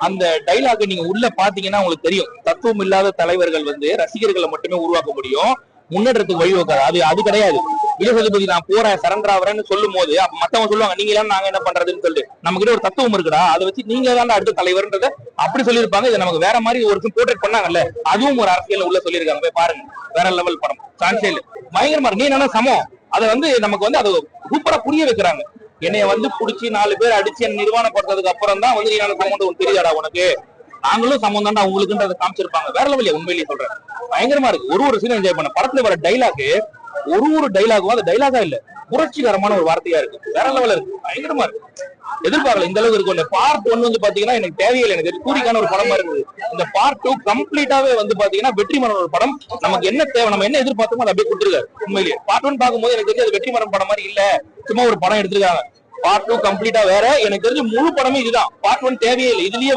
அந்த டைலாக் நீங்க உள்ள பாத்தீங்கன்னா உங்களுக்கு தெரியும். தத்துவம் இல்லாத தலைவர்கள் வந்து ரசிகர்களை மட்டுமே உருவாக்க முடியும், முன்னேற்றத்துக்கு வழிவகுக்காது. அது கிடையாது. இளசதுபதி நான் போறேன் சரண்டர் ஆகிறேன்னு சொல்லும் போது அப்ப மத்தவங்க சொல்லுவாங்க நீங்க எல்லாம் நாங்க என்ன பண்றதுன்னு சொல்லி நம்ம கிட்ட ஒரு தத்துவம் இருக்குடா, அதை வச்சு நீங்க தான் அடுத்த தலைவர்ன்றத அப்படி சொல்லியிருப்பாங்க. இதை நமக்கு வேற மாதிரி ஒரு போர்ட்ரேட் பண்ணாங்கல்ல, அதுவும் ஒரு அரசியல் உள்ள சொல்லியிருக்காங்க. போய் பாருங்க, வேற லெவல் படம். சான்ஸே இல்ல, பயங்கரமா நீ என்ன சமம். அதை வந்து நமக்கு வந்து அதை சூப்பரா புரிய வைக்கிறாங்க. என்னைய வந்து புடிச்சு 4 பேர் அடிச்சு என் நிர்வாணப்படுறதுக்கு அப்புறம் தான் வந்து நீ சமம் ஒன்று தெரியாதா உனக்கு, நாங்களும் சமம் தான்டா உங்களுக்குன்றதை காமிச்சிருப்பாங்க. வேற லெவலியா, உண்மையிலேயே சொல்றேன், பயங்கரமா இருக்கு. ஒரு சீன் என்ஜாய் பண்ண. படத்துல வர டைலாக் ஒரு டைலாகும் அது டைலாகா இல்ல, புரட்சிகரமான ஒரு வார்த்தையா இருக்கு. வேற லெவல்ல இருக்கு, பயங்கரமா இருக்கு. எதிர்பார்க்கல இந்த அளவுக்கு இருக்கும். பார்ட் 1 வந்து பாத்தீங்கன்னா எனக்கு தேவையில்லை, எனக்கு சூரிக்கான ஒரு படமா இருக்குது. இந்த பார்ட் 2 கம்ப்ளீட்டாவே வந்து பாத்தீங்கன்னா வெற்றிமாறன் ஒரு படம். நமக்கு என்ன தேவை, நம்ம என்ன எதிர்பார்த்தோமோ அதை அப்படியே கொடுத்துருக்காரு. உண்மையிலேயே பார்ட் 1 பார்க்கும்போது எனக்கு தெரிஞ்சு அது வெற்றிமாறன் படம் மாதிரி இல்ல, சும்மா ஒரு படம் எடுத்திருக்காங்க. பார்ட் 2 கம்ப்ளீட்டா வேற. எனக்கு தெரிஞ்சு முழு படமே இதுதான். பார்ட் 1 தேவையே இல்லை. இதுலயே